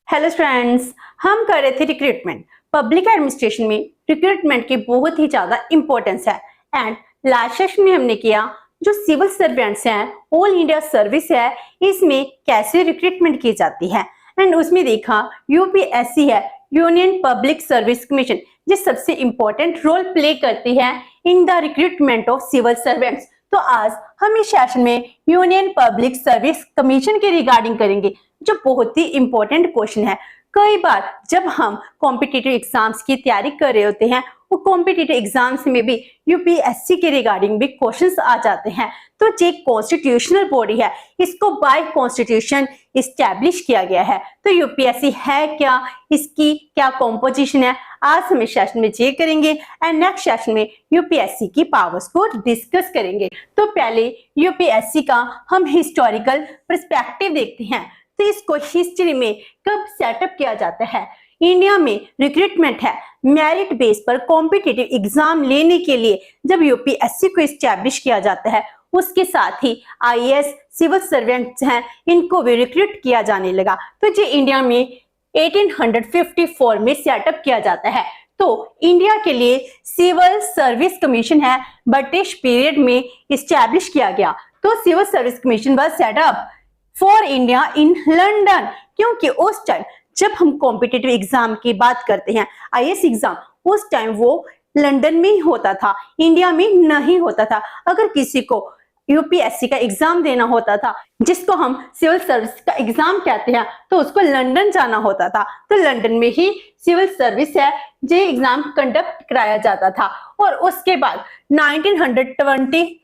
Hello friends, हम कर रहे थे रिक्रूटमेंट। पब्लिक एडमिनिस्ट्रेशन में रिक्रूटमेंट की बहुत ही ज्यादा इंपॉर्टेंस है। एंड लास्ट सेशन में हमने किया जो सिविल सर्वेंट्स हैं, ऑल इंडिया सर्विस है, इसमें कैसे रिक्रूटमेंट की जाती है। एंड उसमें देखा यूपीएससी है, यूनियन पब्लिक सर्विस कमीशन, जो सबसे इंपॉर्टेंट रोल प्ले करती है in the recruitment of civil servants. तो आज हम इस सेशन में यूनियन पब्लिक सर्विस कमीशन के रिगार्डिंग करेंगे, जो बहुत ही इंपॉर्टेंट क्वेश्चन है। कई बार जब हम कॉम्पिटिटिव एग्जाम्स की तैयारी कर रहे होते हैं, वो कॉम्पिटिटिव एग्जाम्स में भी यूपीएससी के रिगार्डिंग भी क्वेश्चंस आ जाते हैं। तो ये कॉन्स्टिट्यूशनल बॉडी है, इसको बाय कॉन्स्टिट्यूशन इस्टेब्लिश किया गया है। तो यूपीएससी है क्या, इसकी क्या कॉम्पोजिशन है, आज हम इस सेशन में ये करेंगे। एंड नेक्स्ट सेशन में यूपीएससी की पावर्स को डिस्कस करेंगे। तो पहले यूपीएससी का हम हिस्टोरिकल पर्सपेक्टिव देखते हैं। तो इसको हिस्ट्री में कब सेटअप किया जाता है। इंडिया में रिक्रूटमेंट है मेरिट बेस पर कॉम्पिटिटिव एग्जाम लेने के लिए जब यूपीएससी को इस्टेब्लिश किया जाता है, उसके साथ ही आईएएस सिविल सर्वेंट्स हैं, इनको भी रिक्रूट किया जाने लगा। तो ये इंडिया में 1854 में सेटअप किया जाता है। तो इंडिया के लिए सिविल सर्विस कमीशन है, ब्रिटिश पीरियड में इस्टेब्लिश किया गया। तो civil service commission was set up for India in London, क्योंकि उस टाइम जब हम कॉम्पिटिटिव एग्जाम की बात करते हैं, आईएएस एग्जाम, उस टाइम वो लंदन में ही होता था, इंडिया में नहीं होता था। अगर किसी को यूपीएससी का एग्जाम देना होता था, जिसको हम सिविल सर्विस का एग्जाम कहते हैं, तो उसको लंदन जाना होता था। तो लंदन में ही सिविल सर्विस है जो एग्जाम कंडक्ट कराया जाता था। और उसके बाद 1921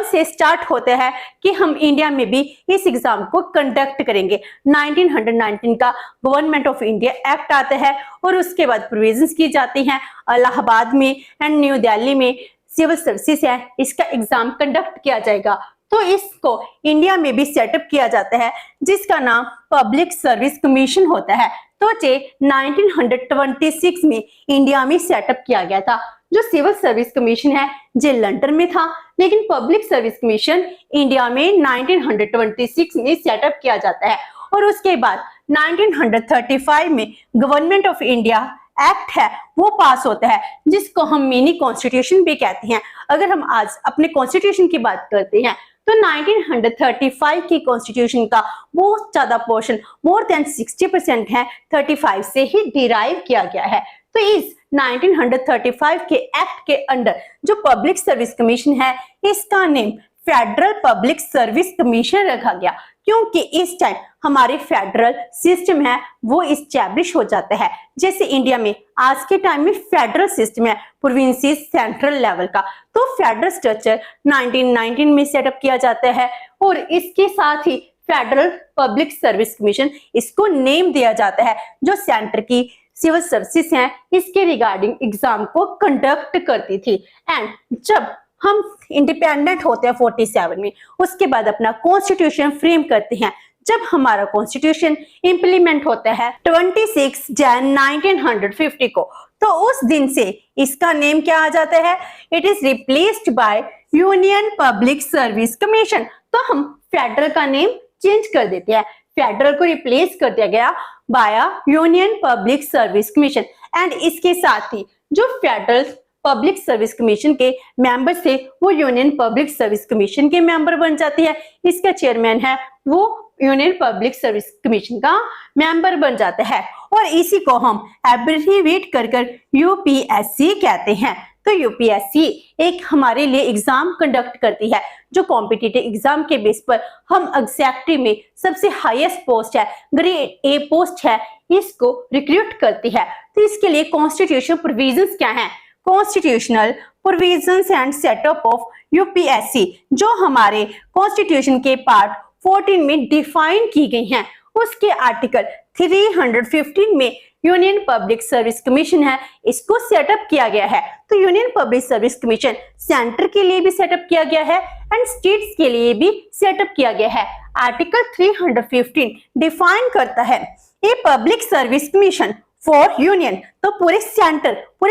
से स्टार्ट होता है कि हम इंडिया में भी इस एग्जाम को कंडक्ट करेंगे। 1919 का गवर्नमेंट ऑफ इंडिया एक्ट आता है और उसके बाद प्रोविजंस की जाती हैं। इलाहाबाद में एंड न्यू दिल्ली में सिविल सर्विसेज है, इसका एग्जाम कंडक्ट किया जाएगा। तो इसको इंडिया में भी सेटअप किया जाता है, जिसका नाम पब्लिक सर्विस कमीशन होता है। तो ये 1926 में इंडिया में सेटअप किया गया था। जो सिविल सर्विस कमीशन है जो लंदन में था, लेकिन पब्लिक सर्विस कमीशन इंडिया में 1926 में सेटअप किया जाता है। और उसके बाद 1935 में गवर्नमेंट ऑफ इंडिया एक्ट है वो पास होता है, जिसको हम मिनी कॉन्स्टिट्यूशन भी कहते हैं। अगर हम आज अपने कॉन्स्टिट्यूशन की बात करते हैं, तो 1935 की कॉन्स्टिट्यूशन का बहुत ज्यादा पोर्शन, मोर देन 60% है, 35 से ही डिराइव किया गया है। तो इस 1935 के एक्ट के अंडर जो पब्लिक सर्विस कमीशन है, इसका name federal public service commission रखा गया, क्योंकि इस टाइम हमारे फेडरल सिस्टम है वो इस्टेब्लिश हो जाता है। जैसे इंडिया में आज के टाइम में फेडरल सिस्टम है प्रोविंसेस सेंट्रल लेवल का, तो फेडरल स्ट्रक्चर 1919 में सेटअप किया जाता है। और इसके साथ ही फेडरल पब्लिक सर्विस कमीशन, इसको नेम दिया जाता है, जो सेंटर की सिविल सर्विसेज हैं इसके रिगार्डिंग एग्जाम को कंडक्ट करती थी। एंड जब हम इंडिपेंडेंट होते हैं 47 में, उसके बाद अपना कॉन्स्टिट्यूशन फ्रेम करते हैं। जब हमारा कॉन्स्टिट्यूशन इंप्लीमेंट होता है 26 जन 1950 को, तो उस दिन से इसका नेम क्या आ जाता है, it is replaced by union public service commission. तो हम फेडरल का नेम चेंज कर देते हैं, फेडरल को रिप्लेस कर दिया गया by union public service commission. And इसके साथ ही जो फेडरल पब्लिक सर्विस कमीशन के मेंबर्स थे, वो यूनियन पब्लिक सर्विस कमीशन के मेंबर बन जाते हैं। इसका चेयरमैन है वो यूनियन पब्लिक सर्विस कमीशन का मेंबर बन जाता है। और इसी को हम एब्रिविएट कर यूपीएससी कहते हैं। तो यूपीएससी एक हमारे लिए एग्जाम कंडक्ट करती है, जो कॉम्पिटिटिव एग्जाम के बेस पर हम एग्जैक्टली में सबसे हाईएस्ट पोस्ट है, ग्रेड ए पोस्ट है, इसको रिक्रूट करती है। तो इसके लिए कॉन्स्टिट्यूशन प्रोविजंस क्या है, constitutional provisions and setup of UPSC, जो हमारे कॉन्स्टिट्यूशन के पार्ट 14 में डिफाइन की गई हैं। उसके आर्टिकल 315 में यूनियन पब्लिक सर्विस कमीशन है, इसको सेटअप किया गया है। तो union public service commission centre के लिए भी सेटअप किया गया है एंड स्टेट्स के लिए भी सेटअप किया गया है। आर्टिकल 315 डिफाइन करता है a public service commission for union, तो पूरे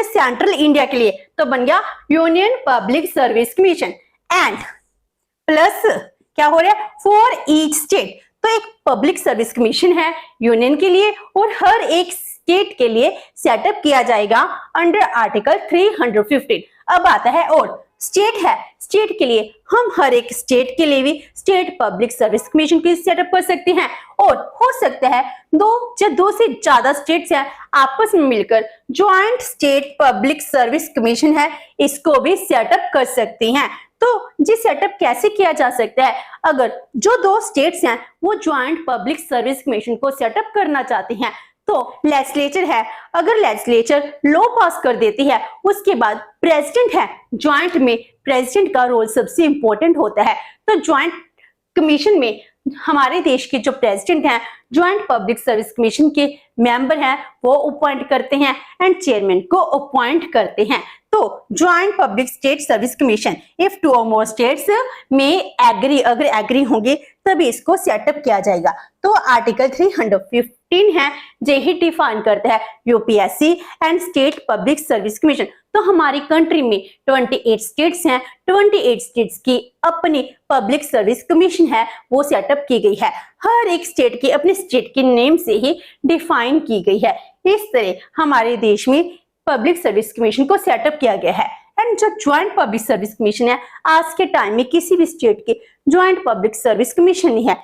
सेंट्रल इंडिया के लिए तो बन गया union public service commission. And plus क्या हो रहा है, फॉर ईच स्टेट, तो एक पब्लिक सर्विस कमीशन है यूनियन के लिए और हर एक स्टेट के लिए सेटअप किया जाएगा अंडर आर्टिकल 315। अब आता है और स्टेट है, स्टेट के लिए हम हर एक स्टेट के लिए भी स्टेट पब्लिक सर्विस कमीशन की सेटअप कर सकते हैं और हो सकता है दो से ज्यादा स्टेट्स हैं आपस में मिलकर joint state public service commission है, इसको भी सेटअप कर सकती हैं। तो जी सेटअप कैसे किया जा सकता है? अगर जो दो स्टेट्स हैं वो ज्वाइंट पब्लिक सर्विस कमीशन को सेटअप करना चाहते हैं तो लेजिस्लेचर है, अगर लेजिस्लेचर लॉ पास कर देती है उसके बाद प्रेसिडेंट है, ज्वाइंट में प्रेसिडेंट का रोल सबसे इंपॉर्टेंट होता है। तो ज्वाइंट कमीशन में हमारे देश के जो प्रेसिडेंट हैं ज्वाइंट पब्लिक सर्विस कमीशन के मेंबर हैं वो अपॉइंट करते हैं एंड चेयरमैन को अपॉइंट करते हैं। तो joint public state service commission if 2 or more states में एग्री, अगर एग्री होंगे तभी इसको सेटअप किया जाएगा। तो आर्टिकल 315 है यही डिफाइन करता है UPSC and state public service commission. तो हमारी कंट्री में 28 स्टेट्स हैं, 28 स्टेट्स की अपनी पब्लिक सर्विस कमीशन है वो सेटअप की गई है, हर एक स्टेट की अपने स्टेट के नेम से ही डिफाइन की गई है। इस तरह हमारे देश में पब्लिक सर्विस कमीशन को सेटअप किया गया है। एंड जो ज्वाइंट पब्लिक सर्विस कमीशन है आज के टाइम में किसी भी स्टेट के ज्वाइंट पब्लिक सर्विस कमीशन नहीं है।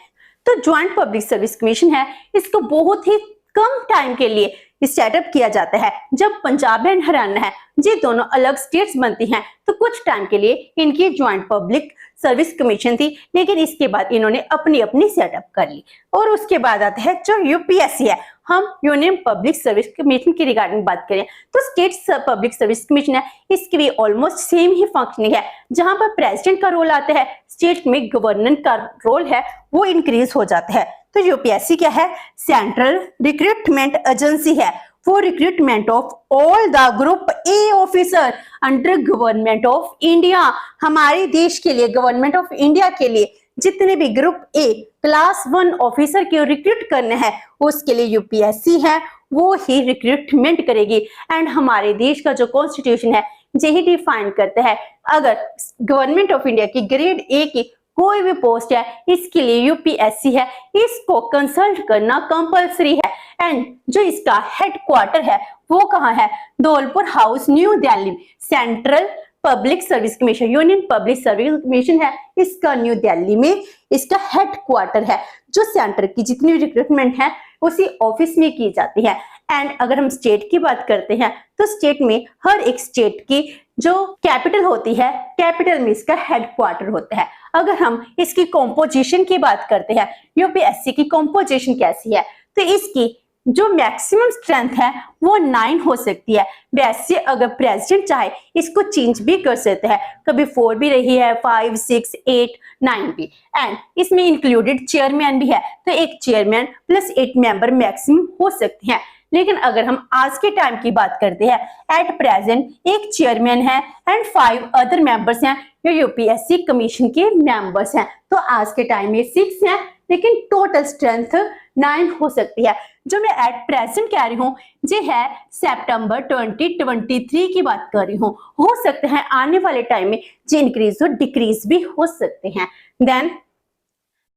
तो ज्वाइंट पब्लिक सर्विस कमीशन है इसको बहुत ही कम टाइम के लिए सेटअप किया जाता है। जब पंजाब एंड हरियाणा है ये दोनों अलग स्टेट्स बनती हैं तो कुछ टाइम के लिए इनकी ज्वाइंट पब्लिक सर्विस कमीशन थी, लेकिन इसके बाद इन्होंने अपनी अपनी सेटअप कर ली। और उसके बाद आता है जो यूपीएससी है, हम यूनियन पब्लिक सर्विस कमीशन की रिगार्डिंग बात करें तो स्टेट पब्लिक सर्विस कमीशन है इसकी भी ऑलमोस्ट सेम ही फंक्शनिंग है। जहां पर प्रेसिडेंट का रोल आता है स्टेट में गवर्नर का रोल है वो इंक्रीज हो जाता है। तो यूपीएससी क्या है? सेंट्रल रिक्रूटमेंट एजेंसी है, for recruitment of all the group A officer under government of India. हमारे देश के लिए गवर्नमेंट ऑफ इंडिया के लिए जितने भी ग्रुप ए क्लास 1 ऑफिसर के रिक्रूट करने हैं उसके लिए यूपीएससी है वो ही रिक्रूटमेंट करेगी। एंड हमारे देश का जो कॉन्स्टिट्यूशन है यही डिफाइन करता है अगर गवर्नमेंट ऑफ इंडिया की ग्रेड ए की कोई भी पोस्ट है इसके लिए यूपीएससी है, इसको कंसल्ट करना कंपलसरी है। एंड जो इसका हेडक्वार्टर है वो कहाँ है? Dholpur house, new Delhi. Central public service commission, union public service commission है इसका न्यू दिल्ली में इसका हेडक्वार्टर है। जो सेंटर की जितनी रिक्रूटमेंट है उसी ऑफिस में की जाती है। एंड अगर हम स्टेट की बात करते हैं तो स्टेट में हर एक स्टेट की जो कैपिटल होती है कैपिटल में इसका हेडक्वार्टर होता है। अगर हम इसकी कॉम्पोजिशन की बात करते हैं यूपीएससी की कॉम्पोजिशन कैसी है तो इसकी जो मैक्सिमम स्ट्रेंथ है वो 9 हो सकती है। वैसे अगर प्रेसिडेंट चाहे इसको चेंज भी कर सकते हैं, कभी 4 भी रही है, 5, 6, 8, 9 भी। एंड इसमें इंक्लूडेड चेयरमैन भी है तो एक चेयरमैन प्लस 8 मेंबर मैक्सिमम हो सकते हैं। लेकिन अगर हम आज के टाइम की बात करते हैं एट प्रेजेंट एक चेयरमैन है एंड 5 अदर मेंबर्स हैं जो यूपीएससी कमीशन के मेंबर्स हैं। तो आज के टाइम में 6 हैं लेकिन टोटल स्ट्रेंथ 9 हो सकती है। जो मैं एट प्रेजेंट कह रही हूँ ये है सितंबर 2023 की बात कर रही हूँ, हो सकता है आने वाले टाइम में ये इंक्रीज हो डिक्रीज भी हो सकते हैं। देन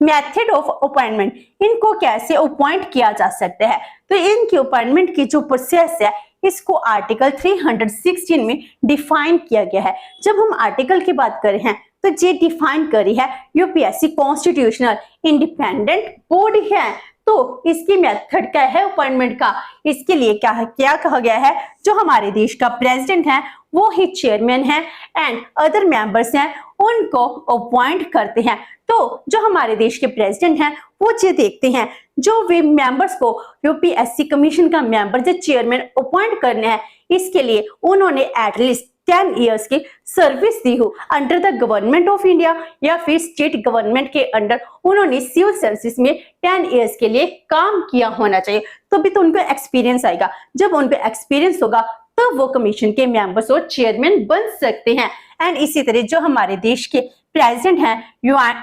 मेथड ऑफ अपॉइंटमेंट, इनको कैसे अपॉइंट किया जा सकता है तो इनकी अपॉइंटमेंट की जो प्रोसेस है इसको आर्टिकल 316 में डिफाइन किया गया है। जब हम आर्टिकल की बात कर रहे हैं तो ये डिफाइन करी है यूपीएससी कॉन्स्टिट्यूशनल इंडिपेंडेंट बॉडी है। तो इसकी मेथड क्या है अपॉइंटमेंट का, इसके लिए क्या कहा गया है? जो हमारे देश का प्रेसिडेंट है वो ही चेयरमैन है एंड अदर मेंबर्स हैं उनको अपॉइंट करते हैं। तो जो हमारे देश के प्रेसिडेंट हैं वो ये देखते हैं जो वे मेंबर्स को यूपीएससी कमीशन का मेंबर जो चेयरमैन अपॉइंट करने हैं इसके लिए उन्होंने एटलीस्ट 10 इयर्स की सर्विस दी हो under the government of India या फिर स्टेट गवर्नमेंट के अंडर उन्होंने सिविल सर्विस में 10 इयर्स के लिए काम किया होना चाहिए, तो भी तो उनको एक्सपीरियंस आएगा। जब उनको एक्सपीरियंस होगा तो वो कमीशन के मेंबर्स और चेयरमैन बन सकते हैं। एंड इसी तरह जो हमारे देश के प्रेसिडेंट हैं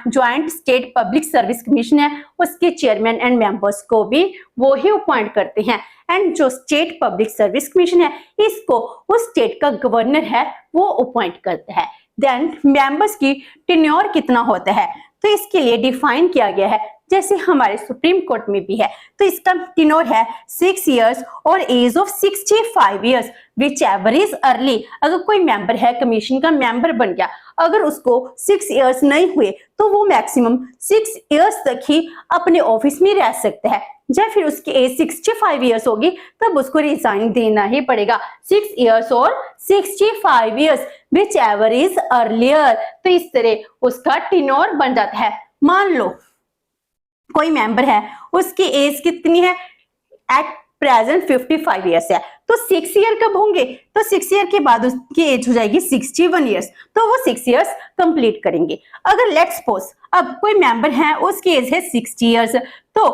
joint state public service commission है उसके चेयरमैन एंड मेंबर्स को भी वो ही अपॉइंट करते हैं। एंड जो स्टेट पब्लिक सर्विस कमीशन है इसको उस स्टेट का गवर्नर है वो अपॉइंट करता है। देन मेंबर्स की टेन्योर कितना होता है तो इसके लिए डिफाइन किया गया है जैसे हमारे सुप्रीम कोर्ट में भी है। तो इसका टिनोर है 6 इयर्स और age of 65 years whichever is early. अगर कोई मेंबर है, कमीशन का मेंबर बन गया, अगर उसको 6 इयर्स नहीं हुए तो वो मैक्सिमम 6 इयर्स तक ही अपने ऑफिस में रह सकता है। जब फिर उसकी एज 65 इयर्स होगी तब उसको रिजाइन देना ही पड़ेगा। 6 इयर्स और 65 years whichever is earlier. तो इस तरह उसका टिनोर बन जाता है। मान लो कोई मेंबर है, उसकी एज कितनी है, एट प्रेजेंट 55 इयर्स है, तो 6 ईयर कब होंगे, तो 6 ईयर के बाद उसकी एज हो जाएगी 61 इयर्स, तो वो 6 इयर्स कंप्लीट करेंगे। अगर लेट्स सपोज अब कोई मेंबर है, उसकी एज है 60 इयर्स, तो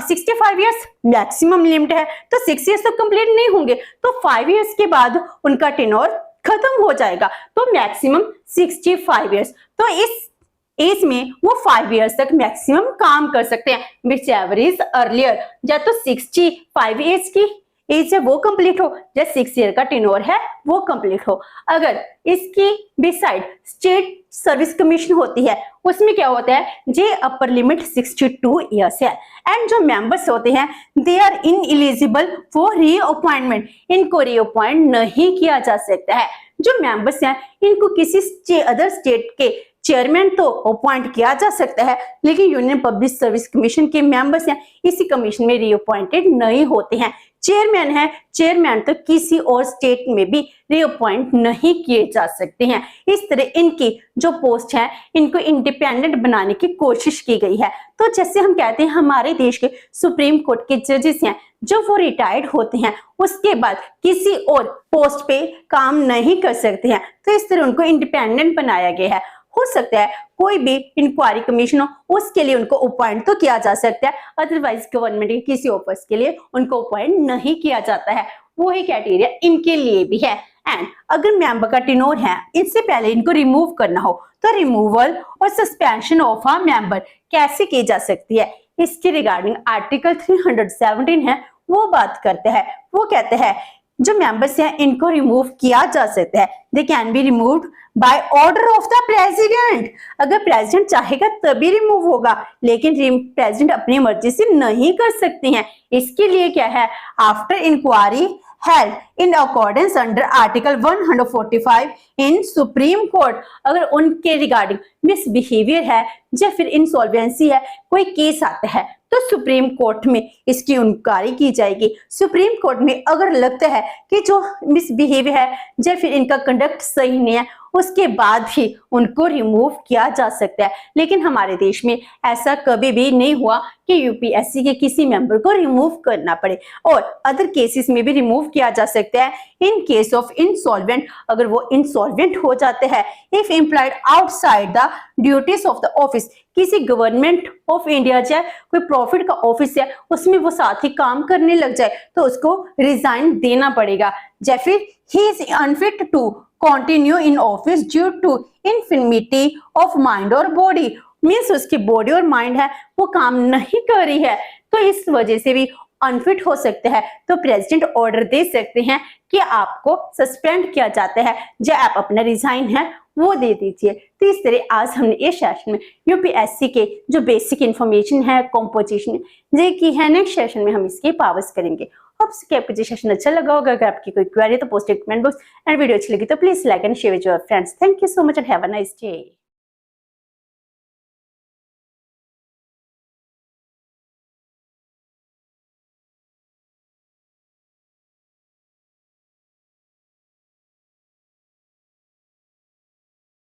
65 इयर्स मैक्सिमम लिमिट है, तो 6 इयर्स तो कंप्लीट नहीं होंगे, तो 5 इयर्स के बाद उनका टेन्योर खत्म हो जाएगा, तो मैक्सिमम 65 इयर्स। तो इस एज में वो 5 इयर्स तक मैक्सिमम काम कर सकते हैं, विच एवर इज अर्लियर। या तो 65 एज की एज है वो कंप्लीट हो, या 6 ईयर का टेन्योर है वो कंप्लीट हो। अगर इसकी बिसाइड स्टेट सर्विस कमीशन होती है, उसमें क्या होता है, जे अपर लिमिट 62 इयर्स है, एंड जो मेंबर्स होते हैं they are ineligible for reappointment, इनको रीअपॉइंट नहीं किया जा सकता है। जो मेंबर्स हैं इनको किसी अदर स्टेट के चेयरमैन तो अपॉइंट किया जा सकता है, लेकिन यूनियन पब्लिक सर्विस कमीशन के मेंबर्स हैं इसी कमीशन में रीअपॉइंटेड नहीं होते हैं। चेयरमैन है, चेयरमैन तो किसी और स्टेट में भी रीअपॉइंट नहीं किए जा सकते हैं। इस तरह इनकी जो पोस्ट है इनको इंडिपेंडेंट बनाने की कोशिश की गई है। तो जैसे हम कहते हैं हमारे देश के सुप्रीम कोर्ट के जजेस हैं, जब वो रिटायर्ड होते हैं उसके बाद किसी और पोस्ट पे काम नहीं कर सकते हैं, तो इस तरह उनको इंडिपेंडेंट बनाया गया है। हो सकता है कोई भी इंक्वायरी कमीशन हो, उसके लिए उनको अपॉइंट तो किया जा सकता है, अदरवाइज गवर्नमेंट के किसी ऑफिस के लिए उनको अपॉइंट नहीं किया जाता है। वही क्राइटेरिया इनके लिए भी है। एंड अगर मेंबर का टेन्योर है, इससे पहले इनको रिमूव करना हो, तो रिमूवल और सस्पेंशन ऑफ अ मेंबर कैसे की जा सकती है, इसके रिगार्डिंग आर्टिकल 317 है वो बात करते हैं। वो कहते हैं जो मेंबर्स हैं इनको रिमूव किया जा सकता है, they can be removed by order of the president. अगर प्रेसिडेंट चाहेगा तभी रिमूव होगा, लेकिन प्रेसिडेंट अपनी मर्जी से नहीं कर सकते हैं। इसके लिए क्या है, after inquiry held in accordance under article 145 in supreme court. अगर उनके रिगार्डिंग मिसबिहेवियर है या फिर इंसॉल्वेंसी है, कोई केस आता है, तो सुप्रीम कोर्ट में इसकी इंक्वायरी की जाएगी। सुप्रीम कोर्ट में अगर लगता है कि जो मिसबिहेवियर है या फिर इनका कंडक्ट सही नहीं है, उसके बाद भी उनको रिमूव किया जा सकता है। लेकिन हमारे देश में ऐसा कभी भी नहीं हुआ कि यूपीएससी के किसी मेंबर को रिमूव करना पड़े, और अदर केसेस में भी रिमूव किया जा सकता है इन केस ऑफ इंसॉल्वेंट। अगर वो इंसॉल्वेंट हो जाते हैं, if employed outside the duties of the office, किसी गवर्नमेंट ऑफ इंडिया जाए, कोई प्रॉफिट का ऑफिस है उसमें वो साथ ही काम करने लग जाए, तो उसको रिजाइन देना पड़ेगा। या फिर he is unfit to continue in office due to infinity of mind और बॉडी, मीन्स उसकी बॉडी और माइंड है वो काम नहीं कर रही है, तो इस वजह से भी अनफिट हो सकते हैं। तो प्रेसिडेंट ऑर्डर दे सकते हैं कि आपको सस्पेंड किया जाता है, या आप अपना रिजाइन है वो दे दीजिए। तो इस तरह आज हमने इस सेशन में यूपीएससी के जो बेसिक इंफॉर्मेशन है, कॉम्पोजिशन ये की है, नेक्स्ट सेशन में हम इसके पावर्स करेंगे। होप आपको सेशन अच्छा लगा होगा। अगर आपकी कोई क्वेरी तो post comment box, and video अच्छी लगी तो please like and share with your friends. Thank you so much and have a nice day.